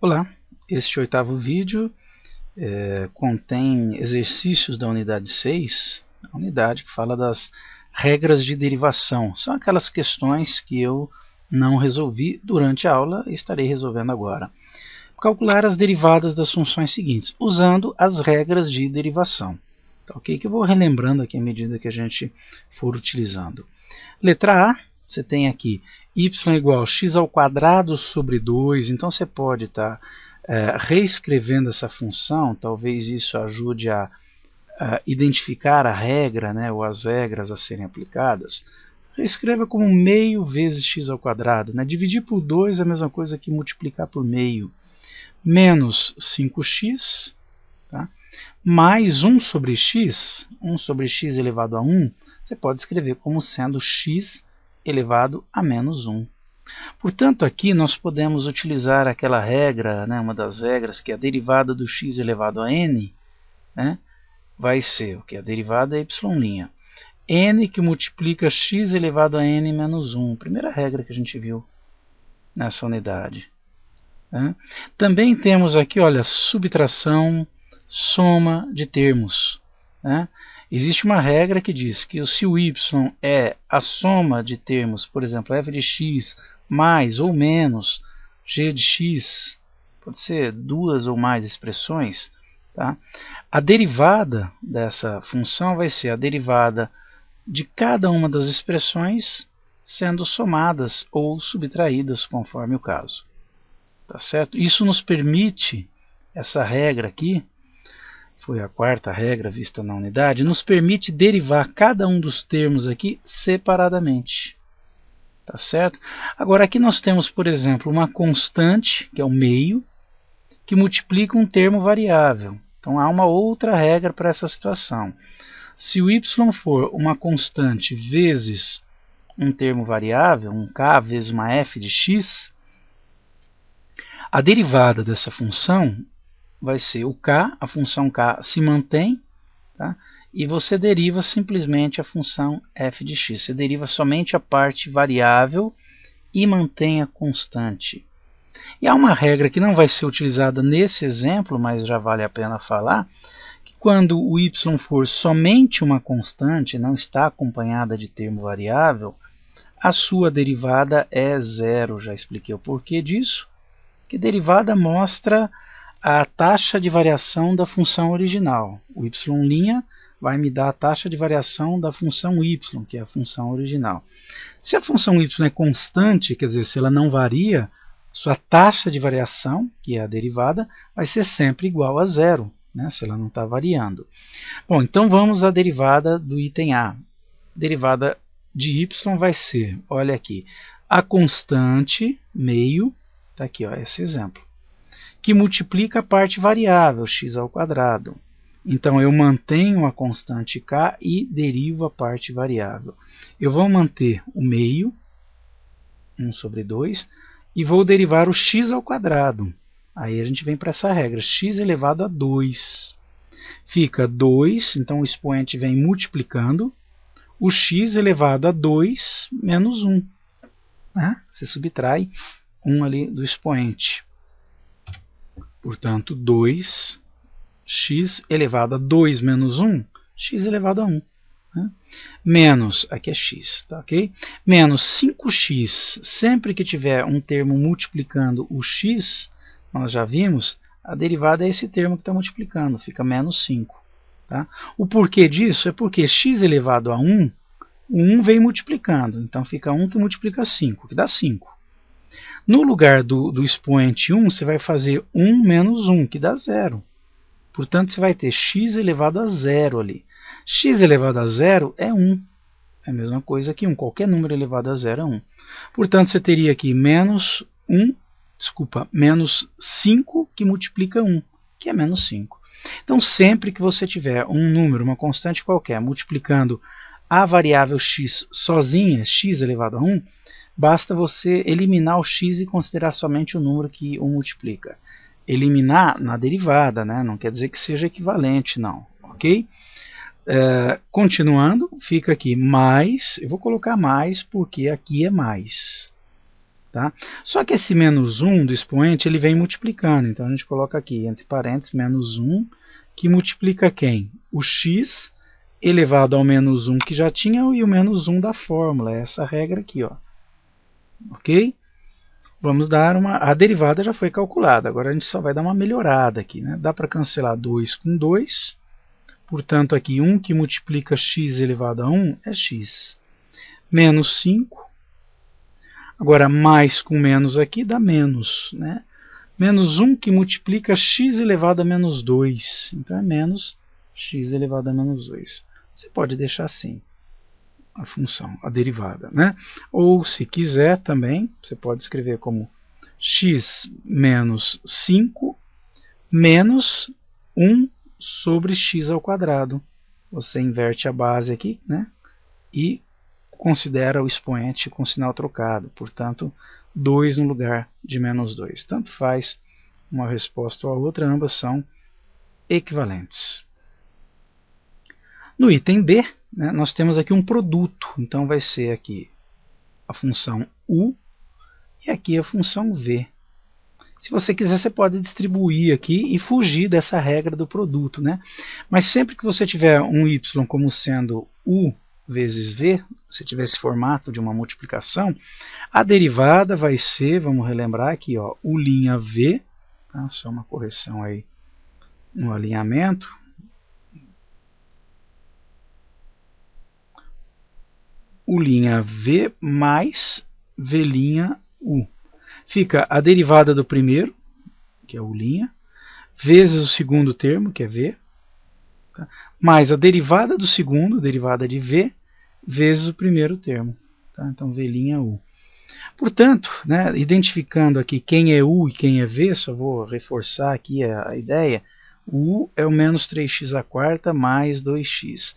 Olá, este oitavo vídeo contém exercícios da unidade 6, a unidade que fala das regras de derivação. São aquelas questões que eu não resolvi durante a aula e estarei resolvendo agora. Calcular as derivadas das funções seguintes, usando as regras de derivação. Tá, ok? Que eu vou relembrando aqui à medida que a gente for utilizando. Letra A, você tem aqui y igual a x ao quadrado sobre 2, então você pode estar reescrevendo essa função, talvez isso ajude a identificar a regra, né, ou as regras a serem aplicadas. Reescreva como meio vezes x ao quadrado, né? Dividir por 2 é a mesma coisa que multiplicar por meio. Menos 5x, tá? Mais 1 sobre x elevado a 1, você pode escrever como sendo x elevado a menos 1. Portanto, aqui nós podemos utilizar aquela regra, né, uma das regras, que a derivada do x elevado a n, né, vai ser o que? A derivada é y'. N que multiplica x elevado a n menos 1. Primeira regra que a gente viu nessa unidade. Né? Também temos aqui, olha, subtração, soma de termos. Né? Existe uma regra que diz que se o y é a soma de termos, por exemplo, f de x mais ou menos g de x, pode ser duas ou mais expressões, tá? A derivada dessa função vai ser a derivada de cada uma das expressões sendo somadas ou subtraídas, conforme o caso. Tá certo? Isso nos permite, essa regra aqui, foi a quarta regra vista na unidade, nos permite derivar cada um dos termos aqui separadamente. Tá certo? Agora aqui nós temos, por exemplo, uma constante, que é o meio, que multiplica um termo variável. Então há uma outra regra para essa situação. Se o y for uma constante vezes um termo variável, um k vezes uma f de x, a derivada dessa função vai ser o k, a função k se mantém, tá? E você deriva simplesmente a função f de x. Você deriva somente a parte variável e mantém a constante. E há uma regra que não vai ser utilizada nesse exemplo, mas já vale a pena falar, que quando o y for somente uma constante, não está acompanhada de termo variável, a sua derivada é zero. Já expliquei o porquê disso. Que derivada mostra a taxa de variação da função original. O y' vai me dar a taxa de variação da função y, que é a função original. Se a função y é constante, quer dizer, se ela não varia, sua taxa de variação, que é a derivada, vai ser sempre igual a zero, né, se ela não está variando. Bom, então vamos à derivada do item A. Derivada de y vai ser, olha aqui, a constante, meio, está aqui, ó, esse exemplo, que multiplica a parte variável, x ao quadrado. Então, eu mantenho a constante k e derivo a parte variável. Eu vou manter o meio, 1 sobre 2, e vou derivar o x ao quadrado. Aí a gente vem para essa regra, x elevado a 2. Fica 2, então o expoente vem multiplicando, o x elevado a 2 menos 1. Né? Você subtrai 1 ali do expoente. Portanto, 2, x elevado a 2 menos 1, x elevado a 1. Né? Menos, aqui é x, tá, ok? Menos 5x, sempre que tiver um termo multiplicando o x, nós já vimos, a derivada é esse termo que está multiplicando, fica menos 5. Tá? O porquê disso é porque x elevado a 1, o 1 vem multiplicando, então fica 1 que multiplica 5, que dá 5. No lugar do expoente 1, você vai fazer 1 menos 1, que dá 0. Portanto, você vai ter x elevado a 0 ali. X elevado a 0 é 1. É a mesma coisa que 1. Qualquer número elevado a 0 é 1. Portanto, você teria aqui menos 5, que multiplica 1, que é menos 5. Então, sempre que você tiver um número, uma constante qualquer, multiplicando a variável x sozinha, x elevado a 1, basta você eliminar o x e considerar somente o número que o multiplica. Eliminar na derivada, né? Não quer dizer que seja equivalente, não. Ok? Continuando, fica aqui mais, eu vou colocar mais porque aqui é mais. Tá? Só que esse menos 1 do expoente ele vem multiplicando, então a gente coloca aqui entre parênteses menos 1, que multiplica quem? O x elevado ao menos 1 que já tinha e o menos 1 da fórmula, é essa regra aqui. Ó. Ok? Vamos dar uma... A derivada já foi calculada, agora a gente só vai dar uma melhorada aqui. Né? Dá para cancelar 2 com 2, portanto aqui 1 que multiplica x elevado a 1 é x. Menos 5. Agora, mais com menos aqui dá menos. Né? Menos 1 que multiplica x elevado a menos 2. Então, é menos x elevado a menos 2. Você pode deixar assim a função, a derivada. Né? Ou, se quiser também, você pode escrever como x menos 5 menos 1 sobre x ao quadrado. Você inverte a base aqui, né? E considera o expoente com sinal trocado, portanto 2 no lugar de menos 2. Tanto faz uma resposta ou a outra, ambas são equivalentes. No item B, né, nós temos aqui um produto, então vai ser aqui a função u e aqui a função v. Se você quiser, você pode distribuir aqui e fugir dessa regra do produto. Né? Mas sempre que você tiver um y como sendo u vezes v, se tiver esse formato de uma multiplicação, a derivada vai ser, vamos relembrar aqui, ó, u'(v), tá? Só uma correção aí no alinhamento. U'(v) mais v'(u). Fica a derivada do primeiro, que é u', vezes o segundo termo, que é v, tá? Mais a derivada do segundo, derivada de v, vezes o primeiro termo. Tá? Então, v'(u). Portanto, né, identificando aqui quem é u e quem é v, só vou reforçar aqui a ideia, o u é o menos 3x² mais 2x.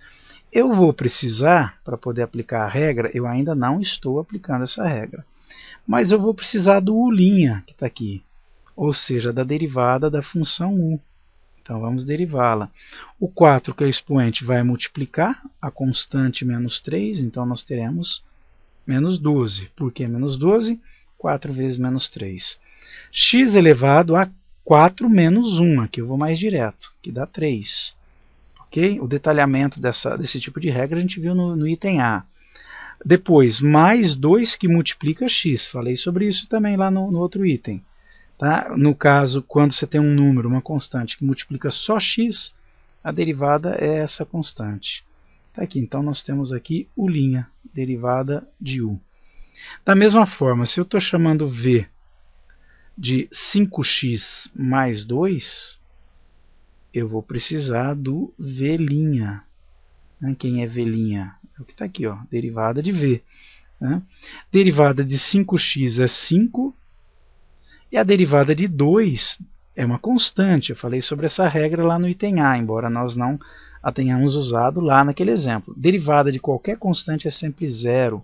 Eu vou precisar, para poder aplicar a regra, eu ainda não estou aplicando essa regra, mas eu vou precisar do u', que está aqui, ou seja, da derivada da função u. Então, vamos derivá-la. O 4, que é o expoente, vai multiplicar a constante menos 3, então nós teremos menos 12. Por que menos 12? 4 vezes menos 3. X elevado a 4 menos 1, aqui eu vou mais direto, que dá 3. Okay? O detalhamento desse tipo de regra a gente viu no item A. Depois, mais 2 que multiplica x. Falei sobre isso também lá no outro item. Tá? No caso, quando você tem um número, uma constante, que multiplica só x, a derivada é essa constante. Tá aqui, então nós temos aqui u', derivada de u. Da mesma forma, se eu estou chamando v de 5x mais 2, eu vou precisar do v'. Né? Quem é v'? É o que está aqui, ó, derivada de v. Né? Derivada de 5x é 5, e a derivada de 2 é uma constante. Eu falei sobre essa regra lá no item A, embora nós não a tenhamos usado lá naquele exemplo. Derivada de qualquer constante é sempre zero.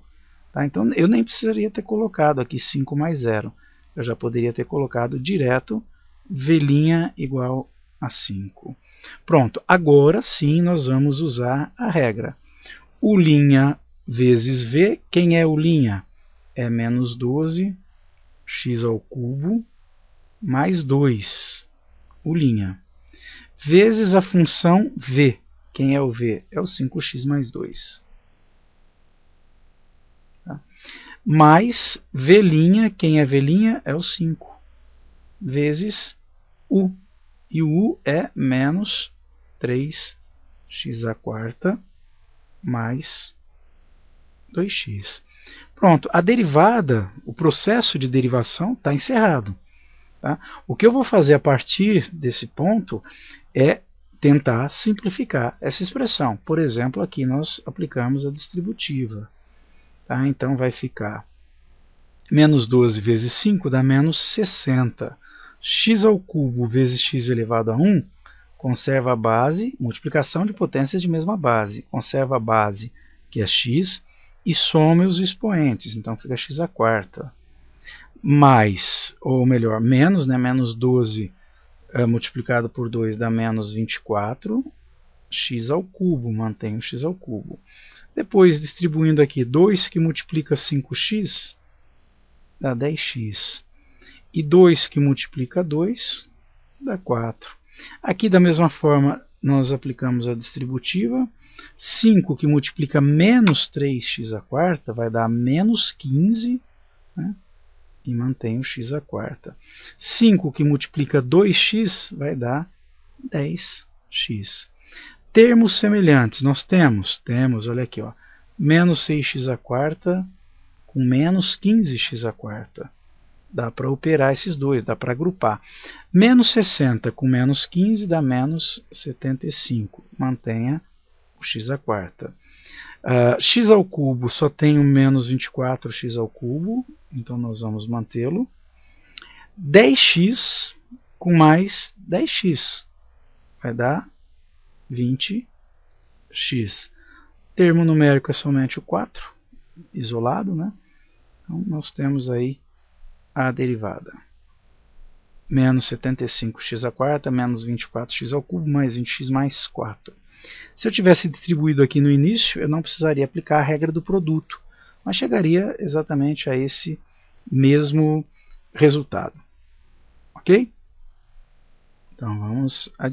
Tá? Então eu nem precisaria ter colocado aqui 5 mais 0. Eu já poderia ter colocado direto v' igual a 5. Pronto, agora sim nós vamos usar a regra. U' vezes v, quem é u'? É menos 12 x ao cubo mais 2, u', vezes a função v. Quem é o v? É o 5x mais 2. Tá? Mais v', quem é v'? É o 5, vezes u. E o u é menos 3x² mais 2x. Pronto, a derivada, o processo de derivação está encerrado. Tá? O que eu vou fazer a partir desse ponto é tentar simplificar essa expressão. Por exemplo, aqui nós aplicamos a distributiva. Tá? Então vai ficar menos 12 vezes 5 dá menos 60. X ao cubo vezes x elevado a 1 conserva a base, multiplicação de potências de mesma base. Conserva a base, que é x, e some os expoentes, então fica x². Mais, ou melhor, menos, né, menos 12 multiplicado por 2 dá menos 24, x ao cubo, mantém o x ao cubo. Depois, distribuindo aqui 2 que multiplica 5x, dá 10x. E 2 que multiplica 2 dá 4. Aqui da mesma forma nós aplicamos a distributiva. 5 que multiplica menos 3x à quarta vai dar menos 15, né? E mantém o x à quarta. 5 que multiplica 2x vai dar 10x. Termos semelhantes nós temos, olha aqui, ó, menos 6x à quarta com menos 15x à quarta. Dá para operar esses dois, dá para agrupar. Menos 60 com menos 15 dá menos 75. Mantenha o x à quarta. X ao cubo só tem o menos 24x ao cubo, então nós vamos mantê-lo. 10x com mais 10x vai dar 20x. Termo numérico é somente o 4, isolado, né? Então nós temos aí a derivada. Menos 75x à quarta, menos 24x ao cubo, mais 20x mais 4. Se eu tivesse distribuído aqui no início, eu não precisaria aplicar a regra do produto, mas chegaria exatamente a esse mesmo resultado. Ok? Então vamos adiante.